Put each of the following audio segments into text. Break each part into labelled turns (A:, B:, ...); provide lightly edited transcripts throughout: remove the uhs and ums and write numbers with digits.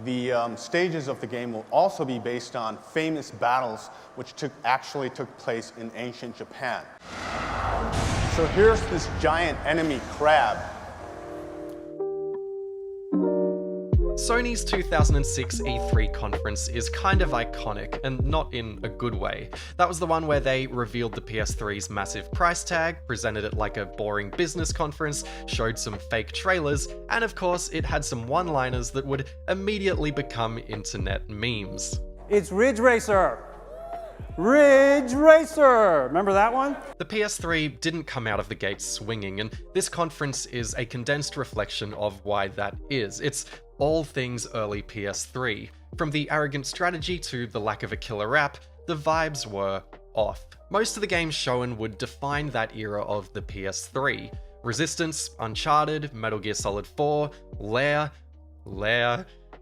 A: The stages of the game will also be based on famous battles which actually took place in ancient Japan. So here's this giant enemy crab.
B: Sony's 2006 E3 conference is kind of iconic, and not in a good way. That was the one where they revealed the PS3's massive price tag, presented it like a boring business conference, showed some fake trailers, and of course it had some one-liners that would immediately become internet memes.
C: It's Ridge Racer! Ridge Racer! Remember that one?
B: The PS3 didn't come out of the gate swinging, and this conference is a condensed reflection of why that is. It's all things early PS3. From the arrogant strategy to the lack of a killer app, the vibes were off. Most of the games shown would define that era of the PS3. Resistance, Uncharted, Metal Gear Solid 4, Lair.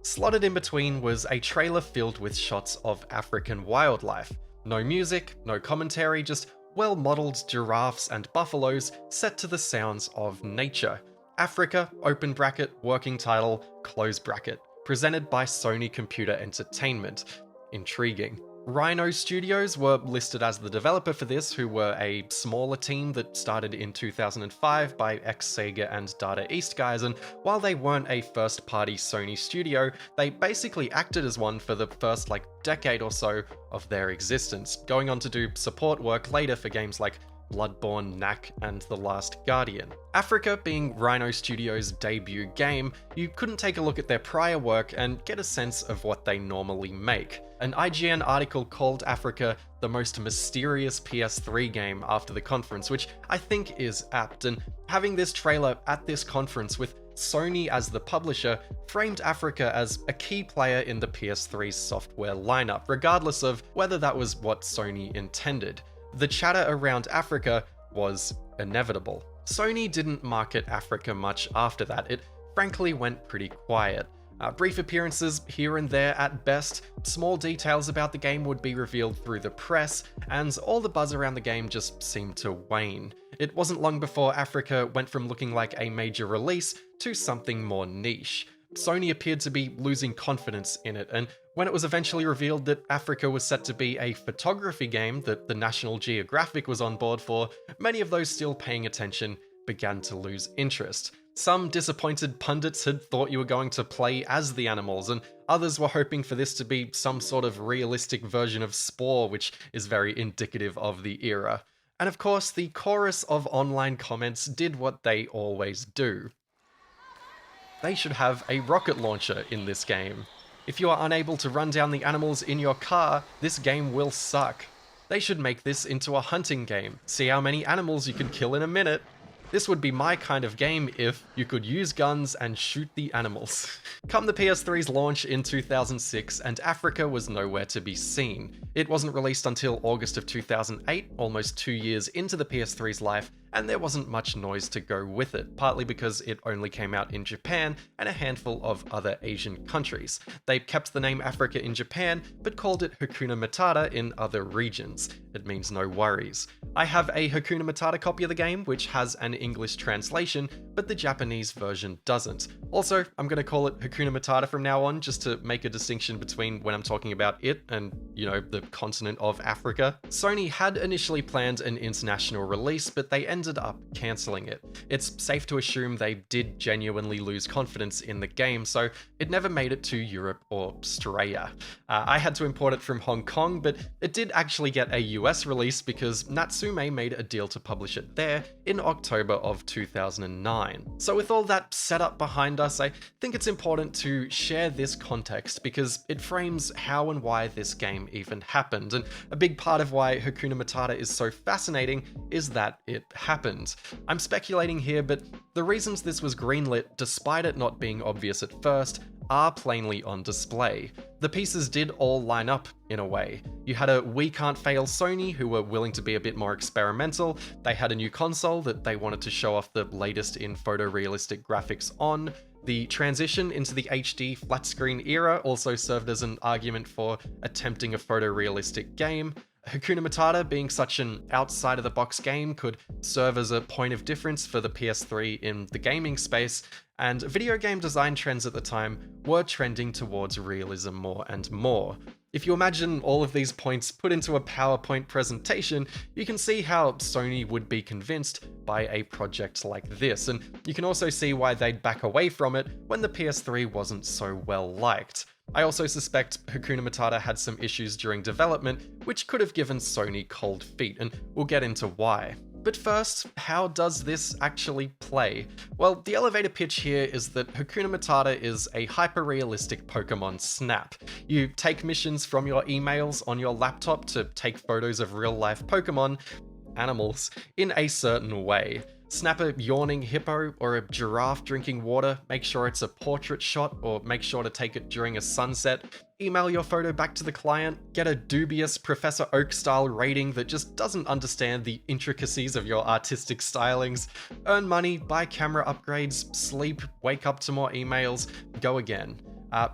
B: Slotted in between was a trailer filled with shots of African wildlife. No music, no commentary, just well-modeled giraffes and buffaloes set to the sounds of nature. Africa, open bracket, working title, close bracket. Presented by Sony Computer Entertainment. Intriguing. Rhino Studios were listed as the developer for this, who were a smaller team that started in 2005 by ex-Sega and Data East guys, and while they weren't a first-party Sony studio, they basically acted as one for the first decade or so of their existence, going on to do support work later for games like Bloodborne, Knack, and The Last Guardian. Africa being Rhino Studios' debut game, you couldn't take a look at their prior work and get a sense of what they normally make. An IGN article called Africa the most mysterious PS3 game after the conference, which I think is apt, and having this trailer at this conference with Sony as the publisher framed Africa as a key player in the PS3's software lineup, regardless of whether that was what Sony intended. The chatter around Africa was inevitable. Sony didn't market Africa much after that. It frankly went pretty quiet. Brief appearances here and there at best, small details about the game would be revealed through the press, and all the buzz around the game just seemed to wane. It wasn't long before Africa went from looking like a major release to something more niche. Sony appeared to be losing confidence in it, and when it was eventually revealed that Africa was set to be a photography game that the National Geographic was on board for, many of those still paying attention began to lose interest. Some disappointed pundits had thought you were going to play as the animals, and others were hoping for this to be some sort of realistic version of Spore, which is very indicative of the era. And of course, the chorus of online comments did what they always do. They should have a rocket launcher in this game. If you are unable to run down the animals in your car, this game will suck. They should make this into a hunting game. See how many animals you can kill in a minute. This would be my kind of game if you could use guns and shoot the animals. Come the PS3's launch in 2006, and Africa was nowhere to be seen. It wasn't released until August of 2008, almost 2 years into the PS3's life, and there wasn't much noise to go with it, partly because it only came out in Japan and a handful of other Asian countries. They kept the name Africa in Japan, but called it Hakuna Matata in other regions. It means no worries. I have a Hakuna Matata copy of the game, which has an English translation, but the Japanese version doesn't. Also, I'm going to call it Hakuna Matata from now on, just to make a distinction between when I'm talking about it and, the continent of Africa. Sony had initially planned an international release, but they ended up cancelling it. It's safe to assume they did genuinely lose confidence in the game, so it never made it to Europe or Australia. I had to import it from Hong Kong, but it did actually get a US release because Natsume made a deal to publish it there in October of 2009. So with all that setup behind us, I think it's important to share this context because it frames how and why this game even happened, and a big part of why Hakuna Matata is so fascinating is that it happened. I'm speculating here, but the reasons this was greenlit, despite it not being obvious at first, are plainly on display. The pieces did all line up in a way. You had a We Can't Fail Sony who were willing to be a bit more experimental, they had a new console that they wanted to show off the latest in photorealistic graphics on. The transition into the HD flat screen era also served as an argument for attempting a photorealistic game. Hakuna Matata, being such an outside-of-the-box game, could serve as a point of difference for the PS3 in the gaming space, and video game design trends at the time were trending towards realism more and more. If you imagine all of these points put into a PowerPoint presentation, you can see how Sony would be convinced by a project like this, and you can also see why they'd back away from it when the PS3 wasn't so well liked. I also suspect Hakuna Matata had some issues during development, which could have given Sony cold feet, and we'll get into why. But first, how does this actually play? Well, the elevator pitch here is that Hakuna Matata is a hyper-realistic Pokemon Snap. You take missions from your emails on your laptop to take photos of real-life Pokemon, animals, in a certain way. Snap a yawning hippo or a giraffe drinking water, make sure it's a portrait shot, or make sure to take it during a sunset. Email your photo back to the client, get a dubious Professor Oak style rating that just doesn't understand the intricacies of your artistic stylings. Earn money, buy camera upgrades, sleep, wake up to more emails, go again.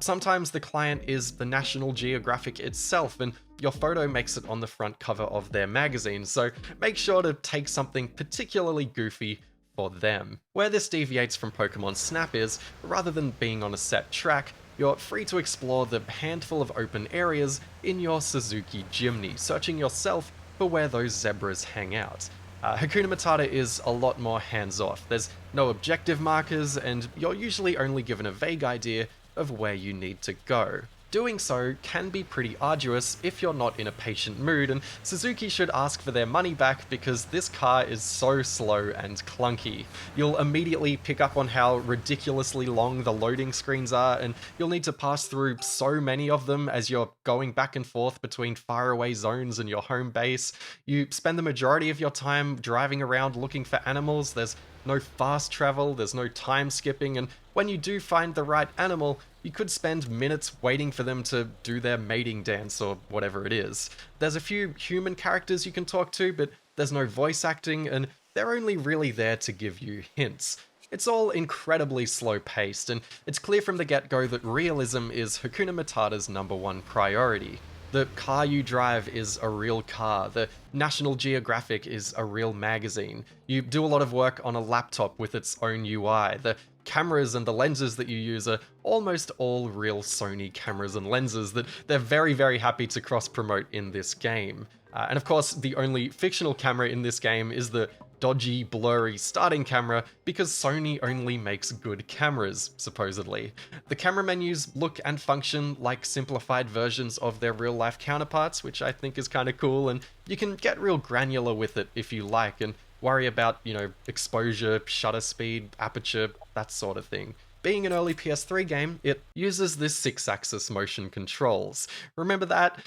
B: Sometimes the client is the National Geographic itself, and your photo makes it on the front cover of their magazine, so make sure to take something particularly goofy for them. Where this deviates from Pokemon Snap is, rather than being on a set track, you're free to explore the handful of open areas in your Suzuki Jimny, searching yourself for where those zebras hang out. Hakuna Matata is a lot more hands-off. There's no objective markers, and you're usually only given a vague idea of where you need to go. Doing so can be pretty arduous if you're not in a patient mood, and Suzuki should ask for their money back because this car is so slow and clunky. You'll immediately pick up on how ridiculously long the loading screens are, and you'll need to pass through so many of them as you're going back and forth between faraway zones and your home base. You spend the majority of your time driving around looking for animals. There's no fast travel, there's no time skipping, and when you do find the right animal, you could spend minutes waiting for them to do their mating dance or whatever it is. There's a few human characters you can talk to, but there's no voice acting, and they're only really there to give you hints. It's all incredibly slow-paced, and it's clear from the get-go that realism is Hakuna Matata's #1 priority. The car you drive is a real car. The National Geographic is a real magazine. You do a lot of work on a laptop with its own UI. The cameras and the lenses that you use are almost all real Sony cameras and lenses that they're very, very happy to cross-promote in this game. And of course, the only fictional camera in this game is the dodgy, blurry starting camera because Sony only makes good cameras, supposedly. The camera menus look and function like simplified versions of their real-life counterparts, which I think is kind of cool, and you can get real granular with it if you like, and worry about, exposure, shutter speed, aperture, that sort of thing. Being an early PS3 game, it uses this 6-axis motion controls. Remember that?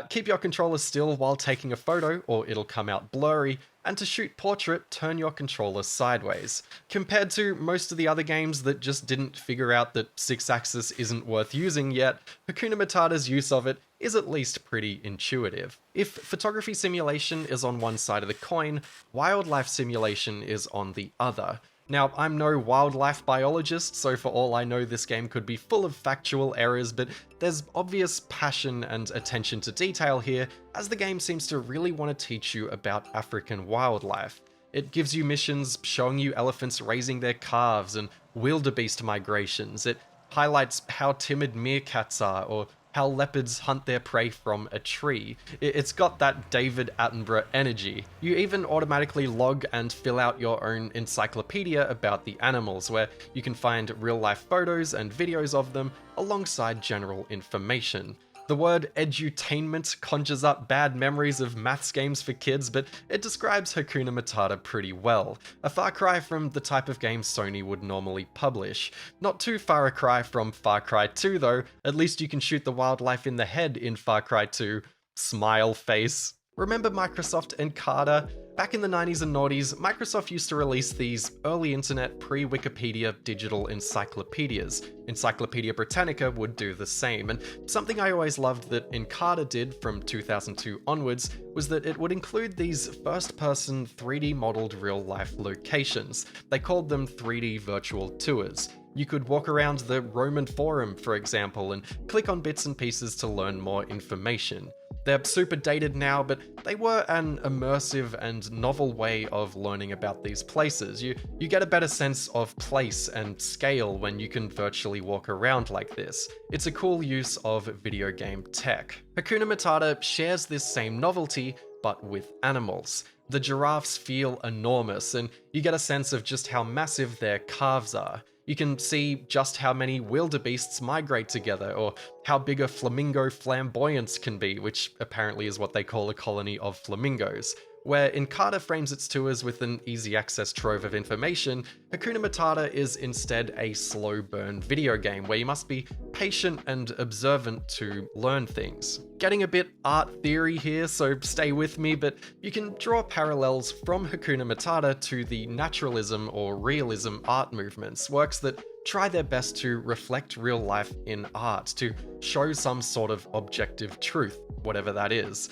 B: Keep your controller still while taking a photo, or it'll come out blurry, and to shoot portrait, turn your controller sideways. Compared to most of the other games that just didn't figure out that 6-axis isn't worth using yet, Hakuna Matata's use of it is at least pretty intuitive. If photography simulation is on one side of the coin, wildlife simulation is on the other. Now, I'm no wildlife biologist, so for all I know this game could be full of factual errors, but there's obvious passion and attention to detail here, as the game seems to really want to teach you about African wildlife. It gives you missions showing you elephants raising their calves and wildebeest migrations. It highlights how timid meerkats are, or how leopards hunt their prey from a tree. It's got that David Attenborough energy. You even automatically log and fill out your own encyclopedia about the animals, where you can find real-life photos and videos of them alongside general information. The word edutainment conjures up bad memories of maths games for kids, but it describes Hakuna Matata pretty well. A far cry from the type of game Sony would normally publish. Not too far a cry from Far Cry 2 though, at least you can shoot the wildlife in the head in Far Cry 2. Smile face. Remember Microsoft Encarta? Back in the 90s and noughties, Microsoft used to release these early internet pre-Wikipedia digital encyclopedias. Encyclopedia Britannica would do the same, and something I always loved that Encarta did from 2002 onwards was that it would include these first-person 3D modeled real-life locations. They called them 3D virtual tours. You could walk around the Roman Forum, for example, and click on bits and pieces to learn more information. They're super dated now, but they were an immersive and novel way of learning about these places. You get a better sense of place and scale when you can virtually walk around like this. It's a cool use of video game tech. Hakuna Matata shares this same novelty, but with animals. The giraffes feel enormous, and you get a sense of just how massive their calves are. You can see just how many wildebeests migrate together, or how big a flamingo flamboyance can be, which apparently is what they call a colony of flamingos. Where Encarta frames its tours with an easy access trove of information, Hakuna Matata is instead a slow burn video game where you must be patient and observant to learn things. Getting a bit art theory here, so stay with me, but you can draw parallels from Hakuna Matata to the naturalism or realism art movements, works that try their best to reflect real life in art, to show some sort of objective truth, whatever that is.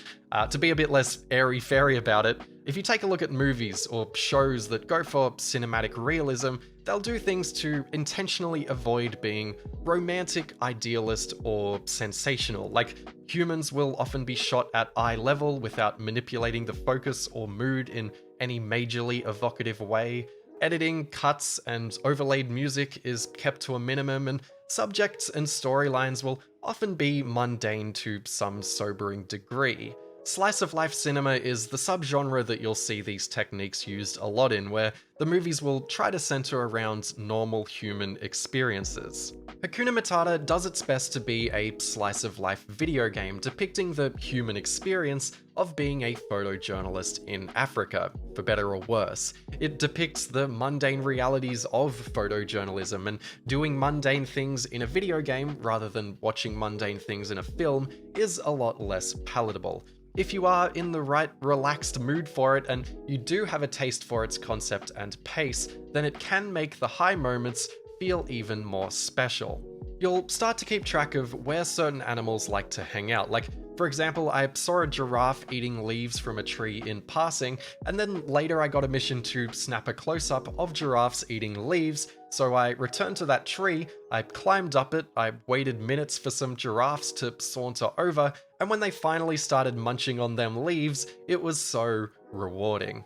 B: To be a bit less airy-fairy about it, if you take a look at movies or shows that go for cinematic realism, they'll do things to intentionally avoid being romantic, idealist, or sensational. Like, humans will often be shot at eye level without manipulating the focus or mood in any majorly evocative way. Editing, cuts, and overlaid music is kept to a minimum, and subjects and storylines will often be mundane to some sobering degree. Slice of life cinema is the subgenre that you'll see these techniques used a lot in, where the movies will try to center around normal human experiences. Hakuna Matata does its best to be a slice of life video game depicting the human experience of being a photojournalist in Africa, for better or worse. It depicts the mundane realities of photojournalism, and doing mundane things in a video game rather than watching mundane things in a film is a lot less palatable. If you are in the right relaxed mood for it and you do have a taste for its concept and pace, then it can make the high moments feel even more special. You'll start to keep track of where certain animals like to hang out. Like, for example, I saw a giraffe eating leaves from a tree in passing, and then later I got a mission to snap a close-up of giraffes eating leaves, so I returned to that tree, I climbed up it, I waited minutes for some giraffes to saunter over, and when they finally started munching on them leaves, it was so rewarding.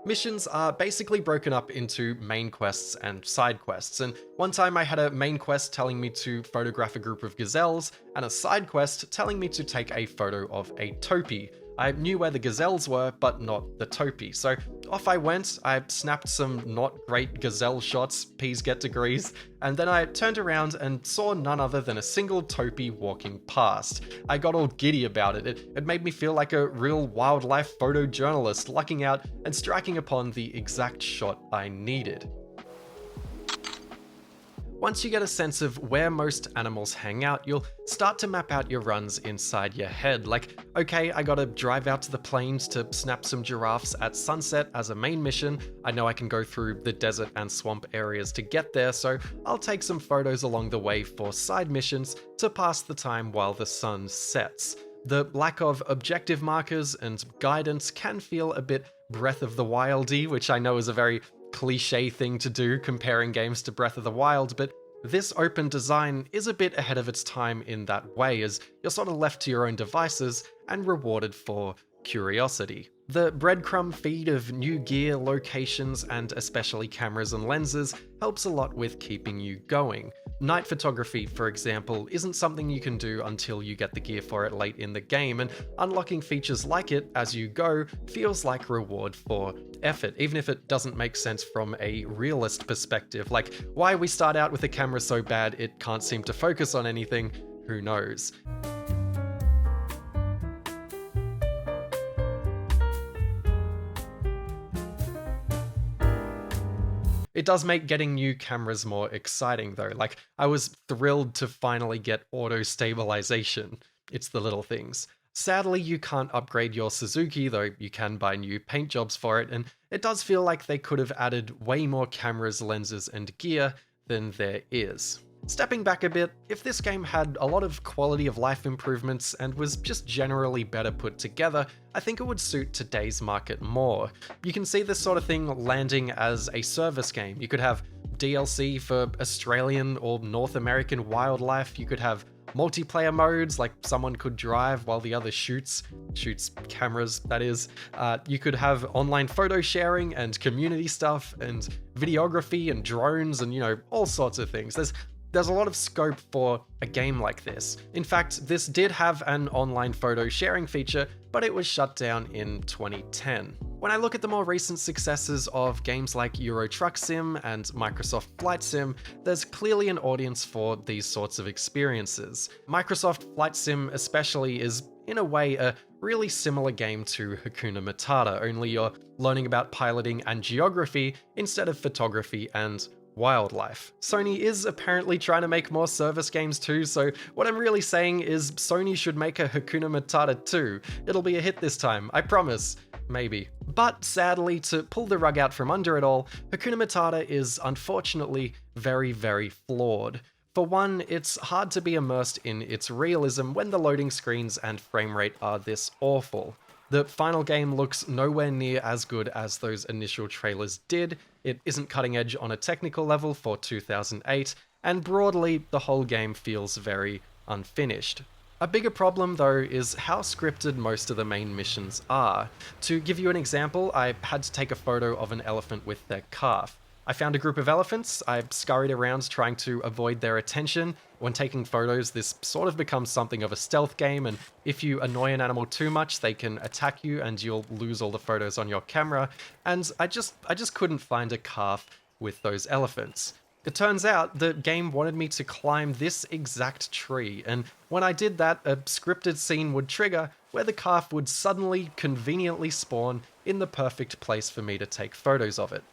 B: Missions are basically broken up into main quests and side quests, and one time I had a main quest telling me to photograph a group of gazelles, and a side quest telling me to take a photo of a topi. I knew where the gazelles were, but not the topi, so off I went, I snapped some not great gazelle shots, P's get degrees, and then I turned around and saw none other than a single topi walking past. I got all giddy about it. It made me feel like a real wildlife photojournalist lucking out and striking upon the exact shot I needed. Once you get a sense of where most animals hang out, you'll start to map out your runs inside your head. Like, okay, I gotta drive out to the plains to snap some giraffes at sunset as a main mission. I know I can go through the desert and swamp areas to get there, so I'll take some photos along the way for side missions to pass the time while the sun sets. The lack of objective markers and guidance can feel a bit Breath of the Wild-y, which I know is a very cliche thing to do comparing games to Breath of the Wild, but this open design is a bit ahead of its time in that way, as you're sort of left to your own devices and rewarded for curiosity. The breadcrumb feed of new gear, locations, and especially cameras and lenses helps a lot with keeping you going. Night photography, for example, isn't something you can do until you get the gear for it late in the game, and unlocking features like it as you go feels like reward for effort, even if it doesn't make sense from a realist perspective. Like, why we start out with a camera so bad it can't seem to focus on anything, who knows? It does make getting new cameras more exciting though. Like, I was thrilled to finally get auto stabilization. It's the little things. Sadly, you can't upgrade your Suzuki, though you can buy new paint jobs for it, and it does feel like they could have added way more cameras, lenses, and gear than there is. Stepping back a bit, if this game had a lot of quality of life improvements and was just generally better put together, I think it would suit today's market more. You can see this sort of thing landing as a service game. You could have DLC for Australian or North American wildlife, you could have multiplayer modes, like someone could drive while the other shoots cameras, that is. You could have online photo sharing and community stuff and videography and drones and, all sorts of things. There's a lot of scope for a game like this. In fact, this did have an online photo sharing feature, but it was shut down in 2010. When I look at the more recent successes of games like Euro Truck Sim and Microsoft Flight Sim, there's clearly an audience for these sorts of experiences. Microsoft Flight Sim especially is, in a way, a really similar game to Hakuna Matata, only you're learning about piloting and geography instead of photography and wildlife. Sony is apparently trying to make more service games too, so what I'm really saying is Sony should make a Hakuna Matata 2. It'll be a hit this time, I promise. Maybe. But sadly, to pull the rug out from under it all, Hakuna Matata is unfortunately very, very flawed. For one, it's hard to be immersed in its realism when the loading screens and frame rate are this awful. The final game looks nowhere near as good as those initial trailers did, it isn't cutting edge on a technical level for 2008, and broadly, the whole game feels very unfinished. A bigger problem though is how scripted most of the main missions are. To give you an example, I had to take a photo of an elephant with their calf. I found a group of elephants, I scurried around trying to avoid their attention. When taking photos, this sort of becomes something of a stealth game, and if you annoy an animal too much, they can attack you and you'll lose all the photos on your camera, and I just couldn't find a calf with those elephants. It turns out the game wanted me to climb this exact tree, and when I did that, a scripted scene would trigger where the calf would suddenly, conveniently spawn in the perfect place for me to take photos of it.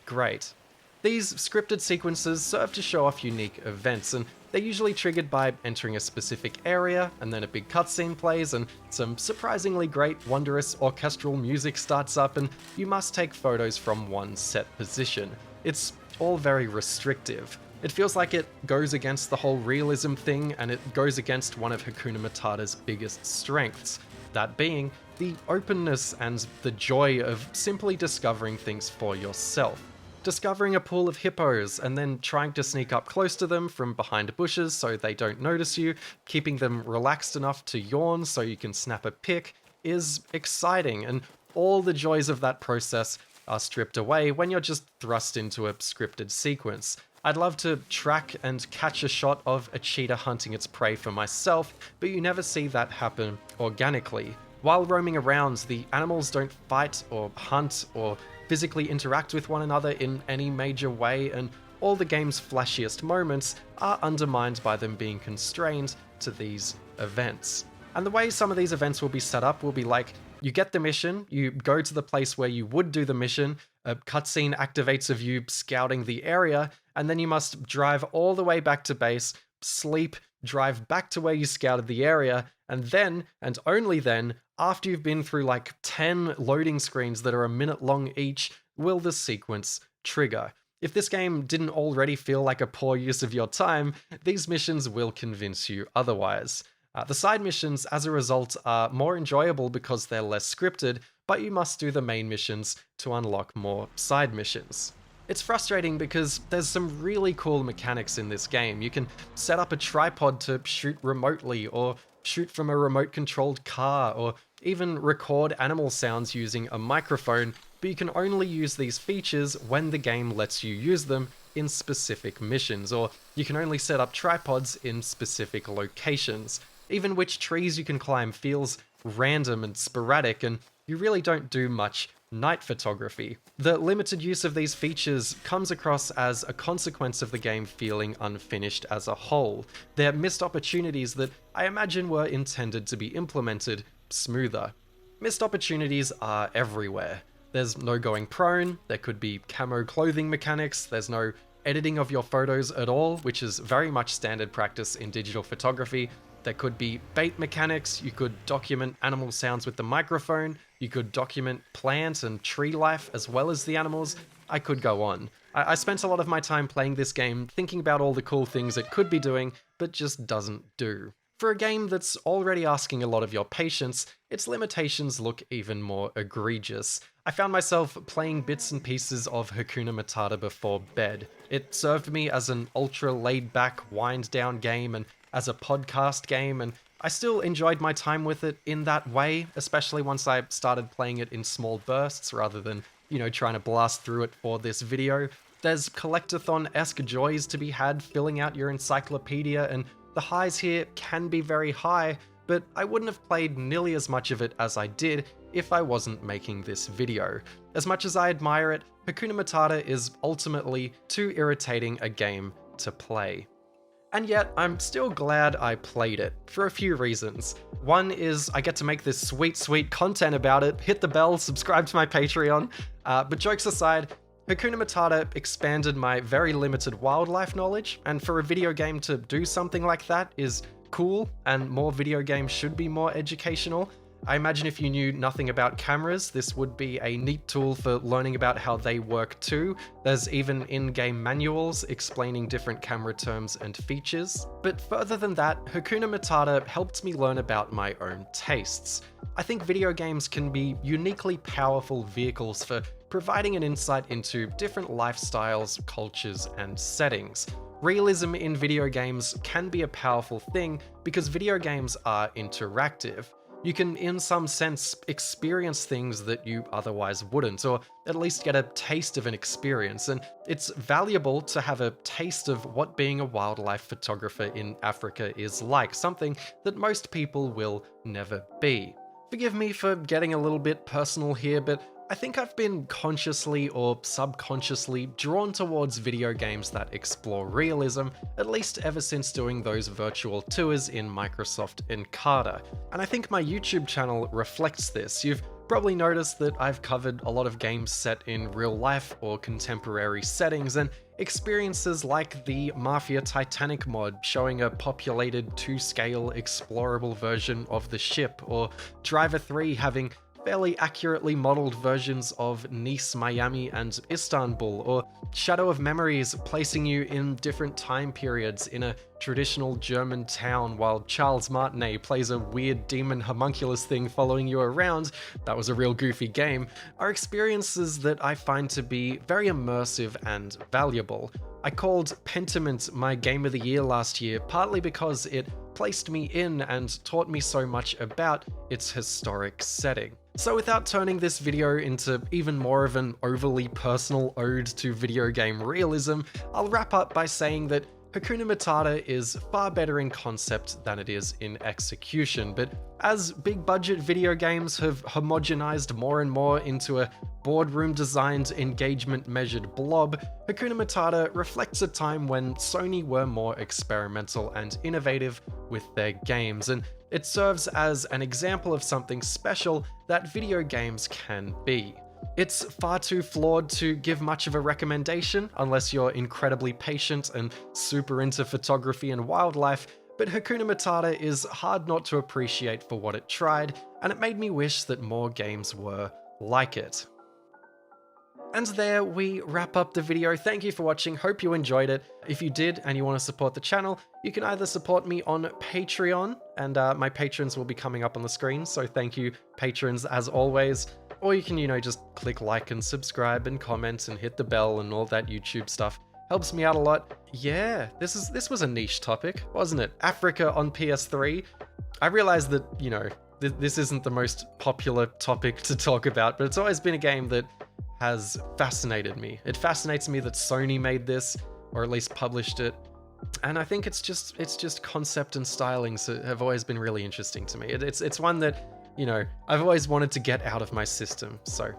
B: Great. These scripted sequences serve to show off unique events, and they're usually triggered by entering a specific area, and then a big cutscene plays, and some surprisingly great, wondrous orchestral music starts up, and you must take photos from one set position. It's all very restrictive. It feels like it goes against the whole realism thing, and it goes against one of Hakuna Matata's biggest strengths, that being the openness and the joy of simply discovering things for yourself. Discovering a pool of hippos and then trying to sneak up close to them from behind bushes so they don't notice you, keeping them relaxed enough to yawn so you can snap a pic, is exciting, and all the joys of that process are stripped away when you're just thrust into a scripted sequence. I'd love to track and catch a shot of a cheetah hunting its prey for myself, but you never see that happen organically. While roaming around, the animals don't fight or hunt or physically interact with one another in any major way, and all the game's flashiest moments are undermined by them being constrained to these events. And the way some of these events will be set up will be like, you get the mission, you go to the place where you would do the mission, a cutscene activates of you scouting the area, and then you must drive all the way back to base, sleep, drive back to where you scouted the area, and then, and only then, after you've been through like 10 loading screens that are a minute long each, will the sequence trigger. If this game didn't already feel like a poor use of your time, these missions will convince you otherwise. The side missions, as a result, are more enjoyable because they're less scripted, but you must do the main missions to unlock more side missions. It's frustrating because there's some really cool mechanics in this game. You can set up a tripod to shoot remotely, or shoot from a remote-controlled car, or even record animal sounds using a microphone, but you can only use these features when the game lets you use them in specific missions, or you can only set up tripods in specific locations. Even which trees you can climb feels random and sporadic, and you really don't do much night photography. The limited use of these features comes across as a consequence of the game feeling unfinished as a whole. They're missed opportunities that I imagine were intended to be implemented smoother. Missed opportunities are everywhere. There's no going prone, there could be camo clothing mechanics, there's no editing of your photos at all, which is very much standard practice in digital photography. There could be bait mechanics, you could document animal sounds with the microphone, you could document plant and tree life as well as the animals. I could go on. I spent a lot of my time playing this game thinking about all the cool things it could be doing, but just doesn't do. For a game that's already asking a lot of your patience, its limitations look even more egregious. I found myself playing bits and pieces of Hakuna Matata before bed. It served me as an ultra laid-back, wind-down game, and as a podcast game, and I still enjoyed my time with it in that way, especially once I started playing it in small bursts rather than, trying to blast through it for this video. There's collectathon-esque joys to be had filling out your encyclopedia, and the highs here can be very high, but I wouldn't have played nearly as much of it as I did if I wasn't making this video. As much as I admire it, Hakuna Matata is ultimately too irritating a game to play. And yet, I'm still glad I played it, for a few reasons. One is I get to make this sweet content about it, hit the bell, subscribe to my Patreon, but jokes aside, Hakuna Matata expanded my very limited wildlife knowledge, and for a video game to do something like that is cool, and more video games should be more educational. I imagine if you knew nothing about cameras, this would be a neat tool for learning about how they work too. There's even in-game manuals explaining different camera terms and features. But further than that, Hakuna Matata helped me learn about my own tastes. I think video games can be uniquely powerful vehicles for providing an insight into different lifestyles, cultures, and settings. Realism in video games can be a powerful thing because video games are interactive. You can, in some sense, experience things that you otherwise wouldn't, or at least get a taste of an experience, and it's valuable to have a taste of what being a wildlife photographer in Africa is like, something that most people will never be. Forgive me for getting a little bit personal here, but I think I've been consciously or subconsciously drawn towards video games that explore realism, at least ever since doing those virtual tours in Microsoft Encarta. And I think my YouTube channel reflects this. You've probably noticed that I've covered a lot of games set in real life or contemporary settings, and experiences like the Mafia Titanic mod showing a populated 2-scale explorable version of the ship, or Driver 3 having fairly accurately modeled versions of Nice, Miami, and Istanbul, or Shadow of Memories placing you in different time periods in a traditional German town while Charles Martinet plays a weird demon homunculus thing following you around. That was a real goofy game, are experiences that I find to be very immersive and valuable. I called Pentiment my game of the year last year partly because it placed me in and taught me so much about its historic setting. So without turning this video into even more of an overly personal ode to video game realism, I'll wrap up by saying that Hakuna Matata is far better in concept than it is in execution, but as big budget video games have homogenized more and more into a boardroom designed engagement measured blob, Hakuna Matata reflects a time when Sony were more experimental and innovative with their games, and it serves as an example of something special that video games can be. It's far too flawed to give much of a recommendation unless you're incredibly patient and super into photography and wildlife, but Hakuna Matata is hard not to appreciate for what it tried, and it made me wish that more games were like it. And there we wrap up the video. Thank you for watching, hope you enjoyed it. If you did and you want to support the channel, you can either support me on Patreon, and my patrons will be coming up on the screen, so thank you patrons as always. Or you can, just click like and subscribe and comment and hit the bell and all that YouTube stuff. Helps me out a lot. Yeah, this was a niche topic, wasn't it? Africa on PS3. I realized that, this isn't the most popular topic to talk about, but it's always been a game that has fascinated me. It fascinates me that Sony made this, or at least published it. And I think it's just concept and stylings that have always been really interesting to me. It's one that, I've always wanted to get out of my system. So,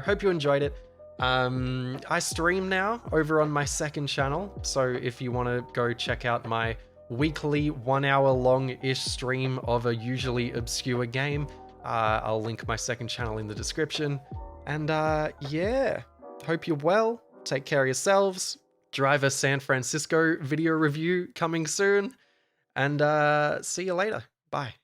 B: hope you enjoyed it. I stream now over on my second channel. So if you want to go check out my weekly 1 hour long-ish stream of a usually obscure game, I'll link my second channel in the description. And yeah, hope you're well. Take care of yourselves. Driver San Francisco video review coming soon. And see you later. Bye.